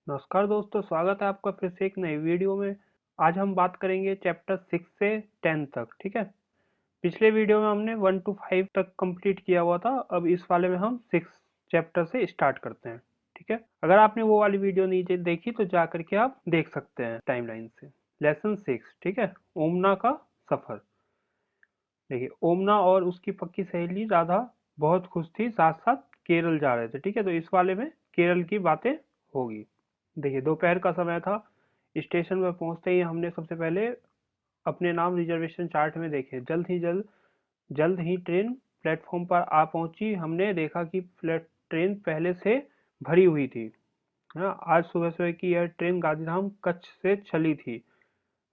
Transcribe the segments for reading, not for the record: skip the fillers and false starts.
नमस्कार दोस्तों, स्वागत है आपका फिर से एक नई वीडियो में। आज हम बात करेंगे चैप्टर 6 से 10 तक। ठीक है, पिछले वीडियो में हमने 1 to 5 तक कंप्लीट किया हुआ था। अब इस वाले में हम 6 चैप्टर से स्टार्ट करते हैं। ठीक है, अगर आपने वो वाली वीडियो नहीं देखी तो जा करके आप देख सकते हैं टाइमलाइन से। लेसन 6, ठीक है, ओमना का सफर। देखिए, ओमना और उसकी पक्की सहेली राधा बहुत खुश थी, साथ साथ केरल जा रहे थे। ठीक है, तो इस वाले में केरल की बातें होगी। देखिए, दोपहर का समय था। स्टेशन पर पहुंचते ही हमने सबसे पहले अपने नाम रिजर्वेशन चार्ट में देखे। जल्द ही ट्रेन प्लेटफॉर्म पर आ पहुंची। हमने देखा कि ट्रेन पहले से भरी हुई थी। हाँ, आज सुबह सुबह की यह ट्रेन गांधीधाम कच्छ से चली थी।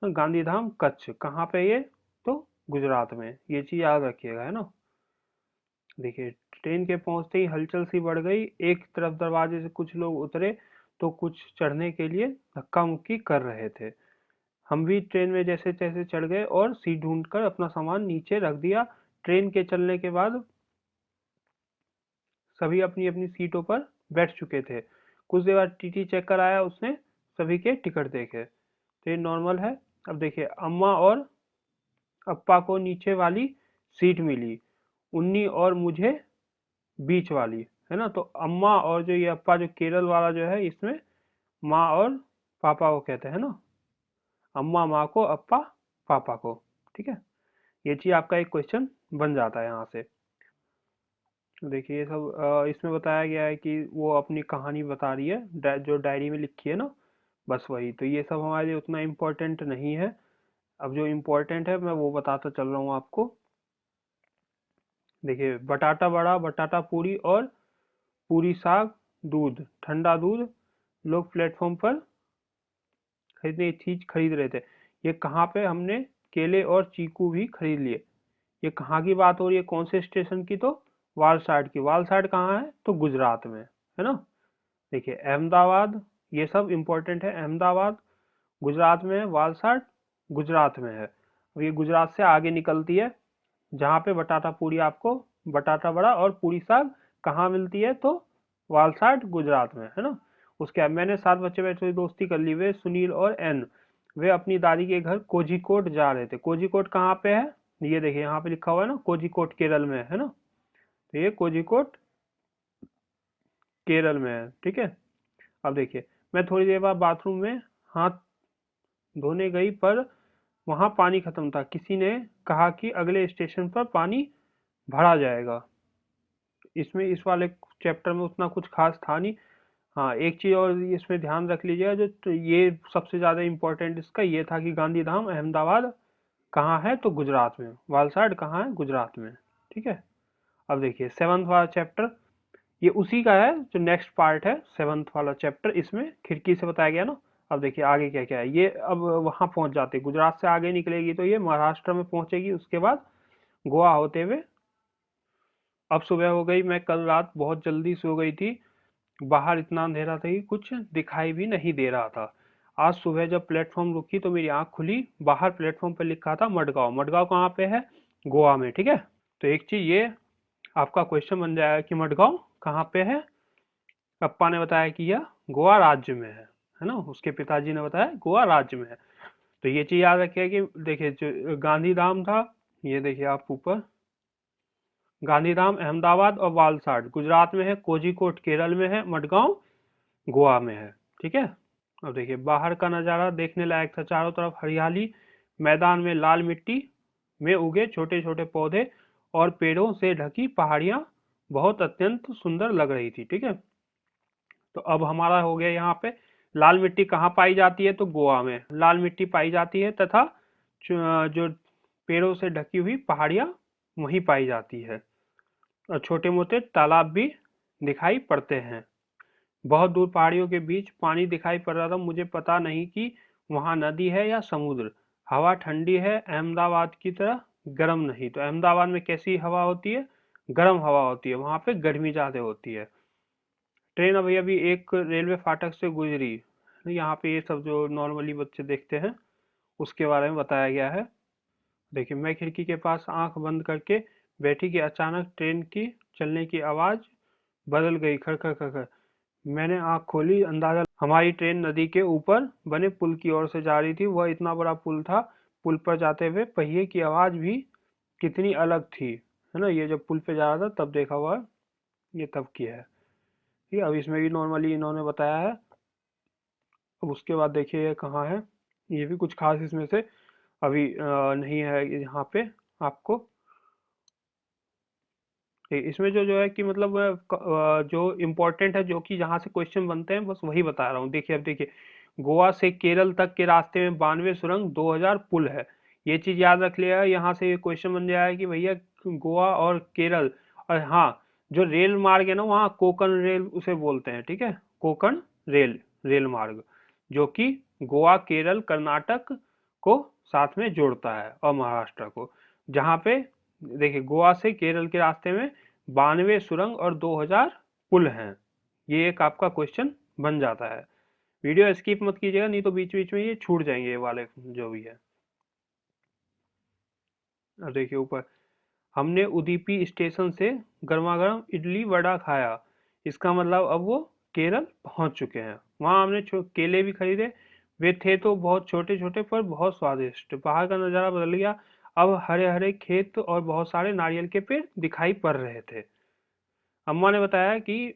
गांधीधाम कच्छ कहाँ पे? ये तो गुजरात में। ये चीज याद रखिएगा, है ना। देखिए, ट्रेन के पहुंचते ही हलचल सी बढ़ गई। एक तरफ दरवाजे से कुछ लोग उतरे तो कुछ चढ़ने के लिए धक्का मुक्की कर रहे थे। हम भी ट्रेन में जैसे तैसे चढ़ गए और सीट ढूंढकर अपना सामान नीचे रख दिया। ट्रेन के चलने के बाद सभी अपनी अपनी सीटों पर बैठ चुके थे। कुछ देर बाद टीटी चेक कर आया, उसने सभी के टिकट देखे तो ये नॉर्मल है। अब देखिए, अम्मा और अप्पा को नीचे वाली सीट मिली, उन्नी और मुझे बीच वाली, है ना। तो अम्मा और जो ये अप्पा, जो केरल वाला जो है, इसमें माँ और पापा को कहते हैं ना। अम्मा माँ को, अप्पा पापा को। ठीक है, ये चीज आपका एक क्वेश्चन बन जाता है यहाँ से। देखिए, ये सब इसमें बताया गया है कि वो अपनी कहानी बता रही है, जो डायरी में लिखी है ना, बस वही। तो ये सब हमारे लिए उतना इम्पोर्टेंट नहीं है। अब जो इम्पोर्टेंट है मैं वो बताता चल रहा हूँ आपको। देखिए, बटाटा वड़ा, बटाटा पूरी और पूरी साग, दूध, ठंडा दूध। लोग प्लेटफॉर्म पर खरीदने की चीज खरीद रहे थे। ये कहाँ पे? हमने केले और चीकू भी खरीद लिए। ये कहाँ की बात हो रही है? कौन से स्टेशन की? तो वालसाड की। वालसाड कहाँ है? तो गुजरात में, है ना। देखिए, अहमदाबाद, ये सब इंपॉर्टेंट है। अहमदाबाद गुजरात में है, वालसाड गुजरात में है। अब ये गुजरात से आगे निकलती है, जहाँ पे बटाटा पूरी आपको, बटाटा बड़ा और पूरी साग कहाँ मिलती है? तो वालसाड गुजरात में, है ना। उसके बाद मैंने 7 बच्चे में थोड़ी दोस्ती कर ली। वे सुनील और एन, वे अपनी दादी के घर कोझिकोड जा रहे थे। कोझिकोड कहाँ पे है? ये देखिए, यहाँ पे लिखा हुआ है ना, कोझिकोड केरल में, है ना। तो ये कोझिकोड केरल में है। ठीक है, अब देखिए, मैं थोड़ी देर बाद बाथरूम में हाथ धोने गई, पर वहां पानी खत्म था। किसी ने कहा कि अगले स्टेशन पर पानी भरा जाएगा। इसमें इस वाले चैप्टर में उतना कुछ खास था नहीं। हाँ, एक चीज और इसमें ध्यान रख लीजिएगा, जो तो ये सबसे ज्यादा इम्पोर्टेंट इसका ये था कि गांधीधाम अहमदाबाद कहाँ है? तो गुजरात में। वालसाड कहाँ है? गुजरात में। ठीक है, अब देखिए, 7th वाला चैप्टर ये उसी का है जो नेक्स्ट पार्ट है। 7th वाला चैप्टर, इसमें खिड़की से बताया गया ना। अब देखिए आगे क्या क्या है। ये अब वहां पहुंच जाते, गुजरात से आगे निकलेगी तो ये महाराष्ट्र में पहुंचेगी, उसके बाद गोवा होते हुए। अब सुबह हो गई। मैं कल रात बहुत जल्दी सो गई थी। बाहर इतना अंधेरा था कि कुछ दिखाई भी नहीं दे रहा था। आज सुबह जब प्लेटफॉर्म रुकी तो मेरी आंख खुली। बाहर प्लेटफॉर्म पर लिखा था मडगांव। मडगांव कहाँ पे है? गोवा में। ठीक है, तो एक चीज ये आपका क्वेश्चन बन जाएगा कि मडगांव कहाँ पे है। पप्पा ने बताया कि यह गोवा राज्य में है ना। उसके पिताजी ने बताया गोवा राज्य में है। तो ये चीज याद रखिए कि देखिए, जो गांधीधाम था, ये देखिए आप ऊपर, गांधीधाम अहमदाबाद और वालसाड गुजरात में है, कोझिकोड केरल में है, मडगांव गोवा में है। ठीक है, अब देखिए, बाहर का नज़ारा देखने लायक था। चारों तरफ हरियाली, मैदान में लाल मिट्टी में उगे छोटे छोटे पौधे और पेड़ों से ढकी पहाड़ियां बहुत अत्यंत सुंदर लग रही थी। ठीक है, तो अब हमारा हो गया यहाँ पे, लाल मिट्टी कहाँ पाई जाती है? तो गोवा में लाल मिट्टी पाई जाती है, तथा जो पेड़ों से ढकी हुई पहाड़ियां वहीं पाई जाती है, और छोटे मोटे तालाब भी दिखाई पड़ते हैं। बहुत दूर पहाड़ियों के बीच पानी दिखाई पड़ रहा था। मुझे पता नहीं कि वहां नदी है या समुद्र। हवा ठंडी है, अहमदाबाद की तरह गर्म नहीं। तो अहमदाबाद में कैसी हवा होती है? गर्म हवा होती है, वहां पे गर्मी ज्यादा होती है। ट्रेन अभी अभी एक रेलवे फाटक से गुजरी। यहाँ पे ये सब जो नॉर्मली बच्चे देखते हैं उसके बारे में बताया गया है। देखिए, मैं खिड़की के पास आंख बंद करके बैठी कि अचानक ट्रेन की चलने की आवाज बदल गई। खड़ खड़ खड़ खड़। मैंने आंख खोली, अंदाजा, हमारी ट्रेन नदी के ऊपर बने पुल की ओर से जा रही थी। वह इतना बड़ा पुल था, पुल पर जाते हुए पहिए की आवाज भी कितनी अलग थी, है ना। ये जब पुल पे जा रहा था तब देखा हुआ, ये तब किया है। ठीक है, अब इसमें भी नॉर्मली इन्होंने बताया है। अब उसके बाद देखिए ये कहाँ है, ये भी कुछ खास इसमें से अभी नहीं है यहाँ पे आपको। इसमें जो जो है कि मतलब जो इम्पोर्टेंट है, जो कि जहाँ से क्वेश्चन बनते हैं, बस वही बता रहा हूँ। देखिए अब देखिए, गोवा से केरल तक के रास्ते में 92 सुरंग 2000 पुल है। ये चीज याद रख लिया, यहाँ से ये क्वेश्चन बन जाएगा कि भैया गोवा और केरल, और हाँ, जो रेल मार्ग है ना वहाँ कोकण रेल उसे बोलते हैं। ठीक है, कोकण रेल, रेल मार्ग, जो कि गोवा केरल कर्नाटक को साथ में जोड़ता है और महाराष्ट्र को। जहाँ पे देखिए गोवा से केरल के रास्ते में 92 सुरंग और 2000 पुल हैं। ये एक आपका क्वेश्चन बन जाता है। वीडियो स्किप मत कीजिएगा, नहीं तो बीच बीच में ये छूट जाएंगे ये वाले जो भी है। और देखिए ऊपर, हमने उडुपी स्टेशन से गर्मा गर्म इडली वड़ा खाया। इसका मतलब अब वो केरल पहुंच चुके हैं। वहां हमने केले भी खरीदे। वे थे तो बहुत छोटे छोटे पर बहुत स्वादिष्ट। बाहर का नजारा बदल गया। अब हरे हरे खेत और बहुत सारे नारियल के पेड़ दिखाई पड़ रहे थे। अम्मा ने बताया कि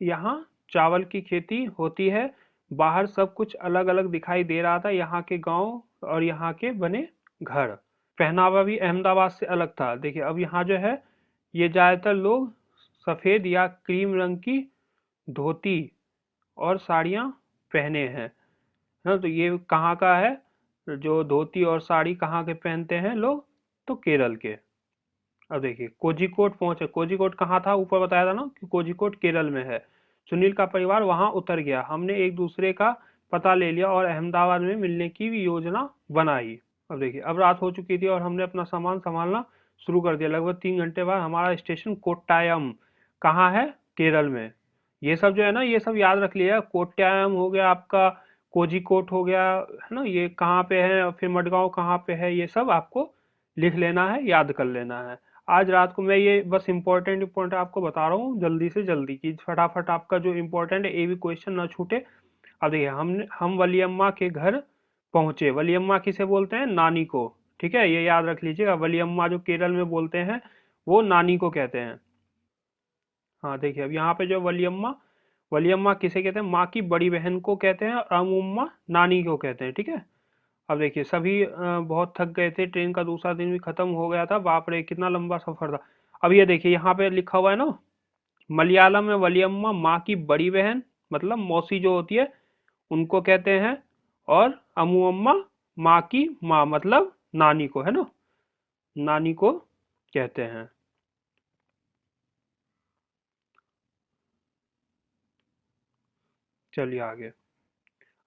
यहाँ चावल की खेती होती है। बाहर सब कुछ अलग अलग दिखाई दे रहा था, यहाँ के गांव और यहाँ के बने घर। पहनावा भी अहमदाबाद से अलग था। देखिए अब यहाँ जो है, ये ज्यादातर लोग सफेद या क्रीम रंग की धोती और साड़ियाँ पहने हैं, है ना। तो ये कहाँ का है, जो धोती और साड़ी कहाँ के पहनते हैं लोग, तो केरल के। अब देखिए कोझिकोड पहुंचे। कोझिकोड कहाँ था, ऊपर बताया था ना कि कोझिकोड केरल में है। सुनील का परिवार वहां उतर गया। हमने एक दूसरे का पता ले लिया और अहमदाबाद में मिलने की भी योजना बनाई। अब देखिए अब रात हो चुकी थी और हमने अपना सामान संभालना शुरू कर दिया। लगभग 3 घंटे बाद हमारा स्टेशन कोट्टायम, कहाँ है, केरल में। ये सब जो है ना, ये सब याद रख लिया। कोट्टायम हो गया आपका, कोझिकोड हो गया, है ना, ये कहाँ पे है, और फिर मडगांव कहाँ पे है, ये सब आपको लिख लेना है, याद कर लेना है। आज रात को मैं ये बस इम्पोर्टेंट इम्पोर्टेंट आपको बता रहा हूँ जल्दी से जल्दी, कि फटाफट आपका जो इम्पोर्टेंट है, ये भी क्वेश्चन ना छूटे। अब देखिए हम वलियम्मा के घर पहुंचे। वलियम्मा किसे बोलते हैं, नानी को। ठीक है, ये याद रख लीजिएगा। वलियम्मा जो केरल में बोलते हैं, वो नानी को कहते हैं। हाँ देखिए अब यहाँ पे जो वलियम्मा, वलियम्मा किसे कहते हैं, माँ की बड़ी बहन को कहते हैं, और अमुम्मा नानी को कहते हैं। ठीक है, अब देखिए सभी बहुत थक गए थे। ट्रेन का दूसरा दिन भी खत्म हो गया था। बाप रे कितना लंबा सफर था। अब ये देखिए यहाँ पे लिखा हुआ है ना, मलयालम में वलियम्मा माँ की बड़ी बहन, मतलब मौसी जो होती है, उनको कहते हैं। और अमुअम्मा माँ की माँ, मतलब नानी को, है ना, नानी को कहते हैं। चलिए आगे।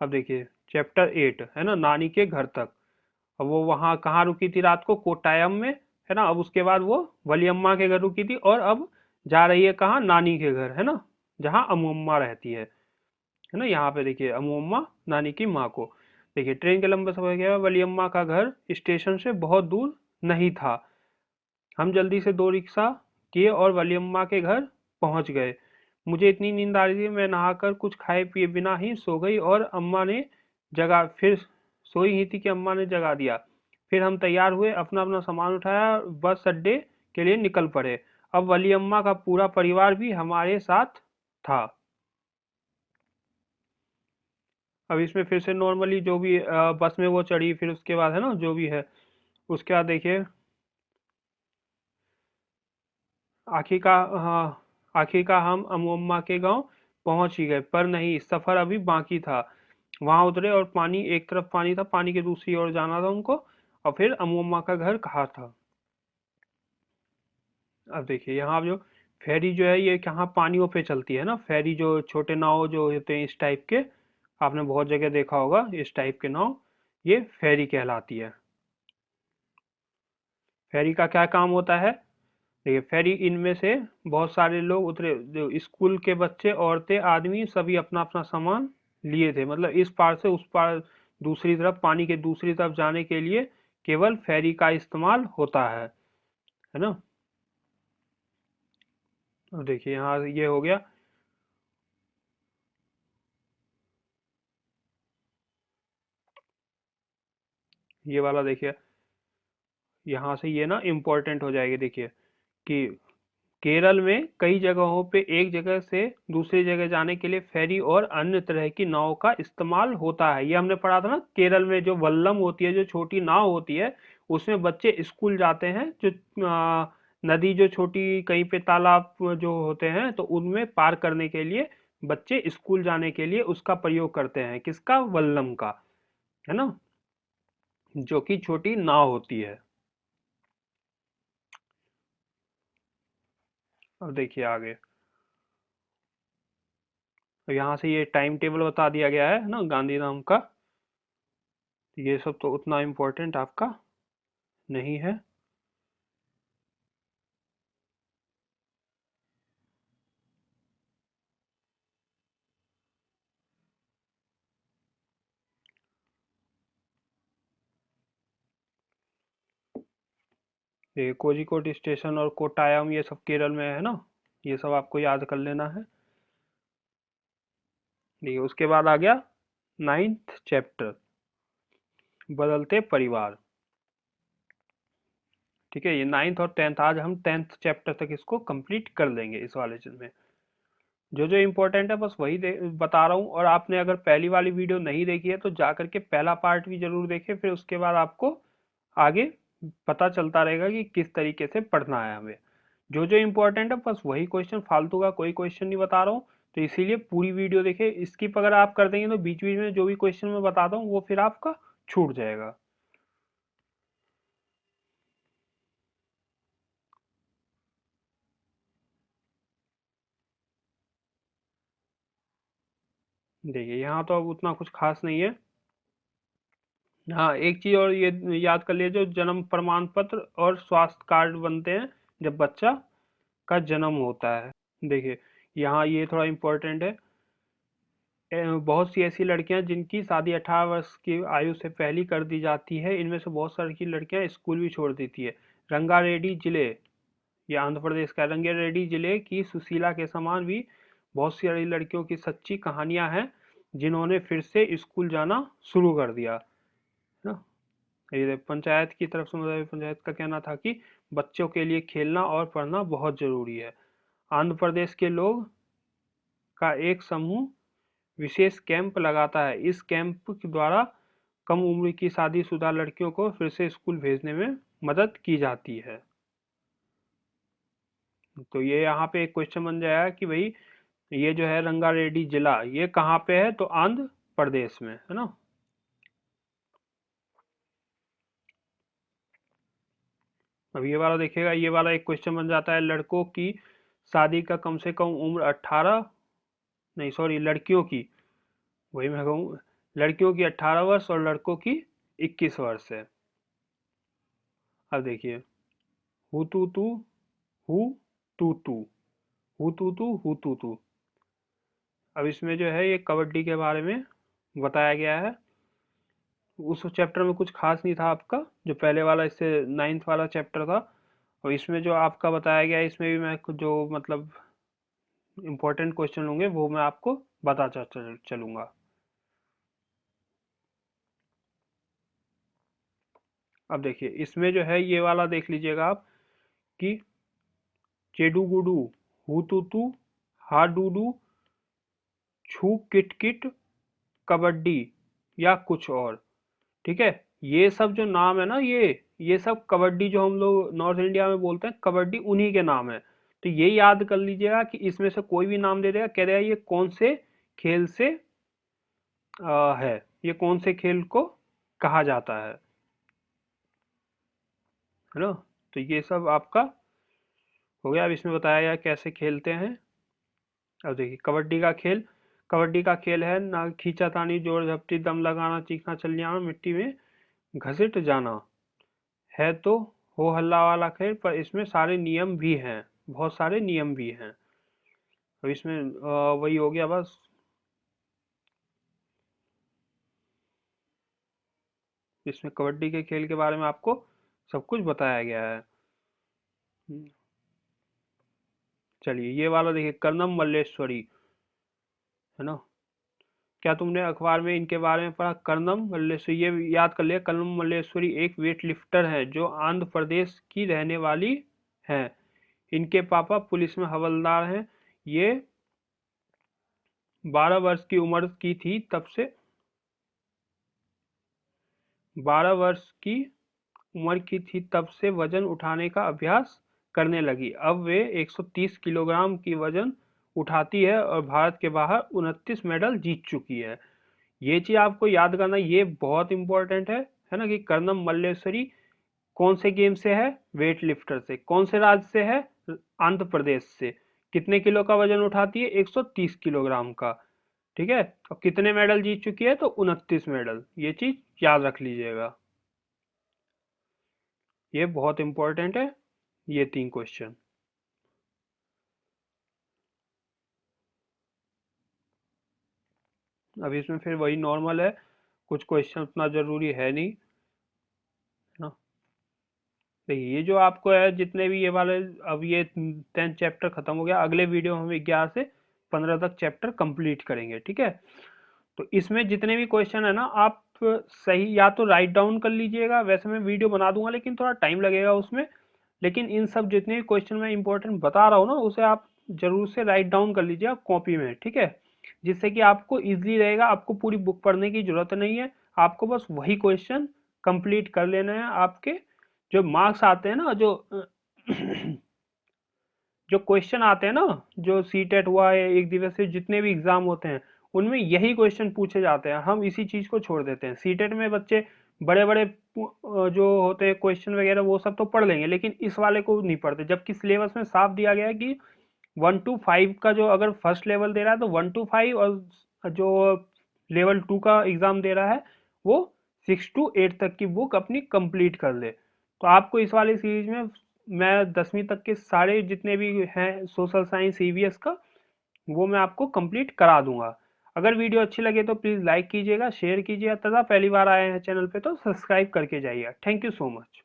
अब देखिए चैप्टर 8 है ना, नानी के घर तक। अब वो वहां कहाँ रुकी थी रात को, कोट्टायम में, है ना। अब उसके बाद वो वलियम्मा के घर रुकी थी, और अब जा रही है कहाँ, नानी के घर, है ना, जहाँ अमुअम्मा रहती है ना। यहाँ पे देखिए अमुअम्मा नानी की माँ को। देखिए ट्रेन के लंबे सफर के बाद वलियम्मा का घर स्टेशन से बहुत दूर नहीं था। हम जल्दी से 2 रिक्शा किए और वलियम्मा के घर पहुंच गए। मुझे इतनी नींद आ रही थी, मैं नहाकर कुछ खाए पिए बिना ही सो गई, और अम्मा ने जगा फिर सोई ही थी कि अम्मा ने जगा दिया। फिर हम तैयार हुए, अपना अपना सामान उठाया, बस अड्डे के लिए निकल पड़े। अब वलियम्मा का पूरा परिवार भी हमारे साथ था। अब इसमें फिर से नॉर्मली जो भी बस में वो चढ़ी, फिर उसके बाद है ना जो भी है, उसके बाद देखिए आखिरकार, हाँ, आखिरकार हम अमुम्मा के गांव पहुंच ही गए। पर नहीं, सफर अभी बाकी था। वहां उतरे और पानी, एक तरफ पानी था, पानी की दूसरी ओर जाना था उनको। और फिर अमुम्मा का घर कहाँ था। अब देखिए यहाँ जो फेरी जो है, ये कहाँ पानियों पे चलती है ना, फेरी जो छोटे नाव जो होते हैं इस टाइप के, आपने बहुत जगह देखा होगा इस टाइप के नाव, ये फेरी कहलाती है। फेरी का क्या काम होता है, देखिए फेरी, इनमें से बहुत सारे लोग उतरे, जो स्कूल के बच्चे, औरतें, आदमी, सभी अपना अपना सामान लिए थे। मतलब इस पार से उस पार, दूसरी तरफ, पानी के दूसरी तरफ जाने के लिए केवल फेरी का इस्तेमाल होता है ना। अब देखिए यहाँ ये हो गया। ये वाला देखिए, यहाँ से ये ना इम्पोर्टेंट हो जाएगी। देखिए कि केरल में कई जगहों पे एक जगह से दूसरी जगह जाने के लिए फेरी और अन्य तरह की नाव का इस्तेमाल होता है। ये हमने पढ़ा था ना, केरल में जो वल्लम होती है, जो छोटी नाव होती है, उसमें बच्चे स्कूल जाते हैं। जो नदी जो छोटी कहीं पे तालाब जो होते हैं, तो उनमें पार करने के लिए बच्चे स्कूल जाने के लिए उसका प्रयोग करते हैं। किसका? वल्लम का, है ना, जो कि छोटी नाव होती है। अब देखिए आगे, तो यहाँ से ये टाइम टेबल बता दिया गया है ना गांधीधाम का। ये सब तो उतना इम्पोर्टेंट आपका नहीं है। ये कोझिकोड स्टेशन और कोट्टायम ये सब केरल में है ना, ये सब आपको याद कर लेना है। देखिए उसके बाद आ गया 9th चैप्टर, बदलते परिवार। ठीक है, ये 9th और 10th, आज हम 10th चैप्टर तक इसको कंप्लीट कर लेंगे इस वाले में। जो जो इम्पोर्टेंट है बस वही बता रहा हूँ। और आपने अगर पहली वाली वीडियो नहीं देखी है तो जा करके पहला पार्ट भी जरूर देखें, फिर उसके बाद आपको आगे पता चलता रहेगा कि किस तरीके से पढ़ना है हमें। जो जो इम्पोर्टेंट है बस वही क्वेश्चन, फालतू का कोई क्वेश्चन नहीं बता रहा हूँ। तो इसीलिए पूरी वीडियो देखे। स्किप अगर आप कर देंगे तो बीच बीच में जो भी क्वेश्चन मैं बताता हूँ वो फिर आपका छूट जाएगा। देखिए यहाँ तो अब उतना कुछ खास नहीं है। हाँ, एक चीज और ये याद कर लीजिए, जो जन्म प्रमाण पत्र और स्वास्थ्य कार्ड बनते हैं जब बच्चा का जन्म होता है। देखिए यहाँ ये थोड़ा इम्पोर्टेंट है। बहुत सी ऐसी लड़कियां जिनकी शादी 18 वर्ष की आयु से पहले कर दी जाती है, इनमें से बहुत सारी लड़कियां स्कूल भी छोड़ देती है। रंगारेड्डी जिले, ये आंध्र प्रदेश का रंगारेड्डी जिले की सुशीला के समान भी बहुत सारी लड़कियों की सच्ची कहानियां हैं जिन्होंने फिर से स्कूल जाना शुरू कर दिया, है ना। ये पंचायत की तरफ से, मतलब पंचायत का कहना था कि बच्चों के लिए खेलना और पढ़ना बहुत जरूरी है। आंध्र प्रदेश के लोग का एक समूह विशेष कैंप लगाता है। इस कैंप के द्वारा कम उम्र की शादीशुदा लड़कियों को फिर से स्कूल भेजने में मदद की जाती है। तो ये यहाँ पे एक क्वेश्चन बन जाएगा कि भाई ये जो है रंगारेड्डी जिला, ये कहाँ पे है? तो आंध्र प्रदेश में, है ना। अब ये वाला देखिएगा, ये वाला एक क्वेश्चन बन जाता है, लड़कों की शादी का कम से कम उम्र 18, नहीं सॉरी, लड़कियों की, वही मैं कहूँ, लड़कियों की 18 वर्ष और लड़कों की 21 वर्ष है। अब देखिए, हु तू तू, हु तू तू, हु तू तू, हु तू तू। अब इसमें जो है ये कबड्डी के बारे में बताया गया है। उस चैप्टर में कुछ खास नहीं था आपका, जो पहले वाला, इससे 9th वाला चैप्टर था। और इसमें जो आपका बताया गया है, इसमें भी मैं जो मतलब इम्पोर्टेंट क्वेश्चन होंगे वो मैं आपको बता चलूंगा। अब देखिए इसमें जो है ये वाला देख लीजिएगा आप कि चेडू गुडू, हु तू तू, हा डू डू, छू किट किट, कबड्डी या कुछ और। ठीक है, ये सब जो नाम है ना, ये सब कबड्डी, जो हम लोग नॉर्थ इंडिया में बोलते हैं कबड्डी, उन्हीं के नाम है। तो ये याद कर लीजिएगा कि इसमें से कोई भी नाम दे देगा, कह देगा ये कौन से खेल से है, ये कौन से खेल को कहा जाता है ना। तो ये सब आपका हो गया। अब इसमें बताया गया कैसे खेलते हैं। अब देखिए कबड्डी का खेल है ना, खींचातानी, जोर झपटी, दम लगाना, चीखना, चल जाना, मिट्टी में घसीट जाना। है तो हो हल्ला वाला खेल, पर इसमें सारे नियम भी हैं, बहुत सारे नियम भी हैं। अब इसमें वही हो गया बस। इसमें कबड्डी के खेल के बारे में आपको सब कुछ बताया गया है। चलिए ये वाला देखिए, कर्णम मल्लेश्वरी, है ना। क्या तुमने अखबार में इनके बारे में पढ़ा? कर्नम मल्लेश्वरी, ये याद कर लिया, कर्नम मल्लेश्वरी एक वेट लिफ्टर है जो आंध्र प्रदेश की रहने वाली है। इनके पापा पुलिस में हवलदार हैं। ये 12 वर्ष की उम्र की थी तब से 12 वर्ष की उम्र की थी तब से वजन उठाने का अभ्यास करने लगी। अब वे 130 किलोग्राम की वजन उठाती है और भारत के बाहर 29 मेडल जीत चुकी है। ये चीज आपको याद करना, ये बहुत इंपॉर्टेंट है ना, कि कर्नम मल्लेश्वरी कौन से गेम से है? वेट लिफ्टर से। कौन से राज्य से है? आंध्र प्रदेश से। कितने किलो का वजन उठाती है? 130 किलोग्राम का। ठीक है, और कितने मेडल जीत चुकी है? तो 29 मेडल। ये चीज याद रख लीजिएगा, ये बहुत इंपॉर्टेंट है, ये 3 क्वेश्चन। अब इसमें फिर वही नॉर्मल है, कुछ क्वेश्चन उतना जरूरी है नहीं, है ना। देखिए ये जो आपको है जितने भी ये वाले, अब ये 10th चैप्टर खत्म हो गया, अगले वीडियो हम 11 से 15 तक चैप्टर कंप्लीट करेंगे। ठीक है, तो इसमें जितने भी क्वेश्चन है ना, आप सही या तो राइट डाउन कर लीजिएगा, वैसे मैं वीडियो बना दूंगा लेकिन थोड़ा टाइम लगेगा उसमें, लेकिन इन सब जितने भी क्वेश्चन मैं इंपॉर्टेंट बता रहा हूँ ना, उसे आप जरूर से राइट डाउन कर लीजिए कॉपी में। ठीक है, जिससे कि आपको इजीली रहेगा, आपको पूरी बुक पढ़ने की जरूरत नहीं है, आपको बस वही क्वेश्चन कंप्लीट कर लेना है। आपके जो मार्क्स आते हैं ना, जो क्वेश्चन आते हैं ना, जो सी टेट हुआ है, एक दिवसीय जितने भी एग्जाम होते हैं, उनमें यही क्वेश्चन पूछे जाते हैं। हम इसी चीज को छोड़ देते हैं। सी टेट में बच्चे बड़े बड़े जो होते हैं क्वेश्चन वगैरह वो सब तो पढ़ लेंगे, लेकिन इस वाले को नहीं पढ़ते, जबकि सिलेबस में साफ दिया गया है कि 1 to 5 का जो अगर फर्स्ट लेवल दे रहा है तो 1 to 5, और जो लेवल 2 का एग्जाम दे रहा है वो 6 to 8 तक की बुक अपनी कंप्लीट कर ले। तो आपको इस वाली सीरीज में मैं 10वीं तक के सारे जितने भी हैं सोशल साइंस ईवीएस का, वो मैं आपको कंप्लीट करा दूंगा। अगर वीडियो अच्छी लगे तो प्लीज़ लाइक कीजिएगा, शेयर कीजिएगा, तथा पहली बार आए हैं चैनल पे तो सब्सक्राइब करके जाइएगा। Thank you so much.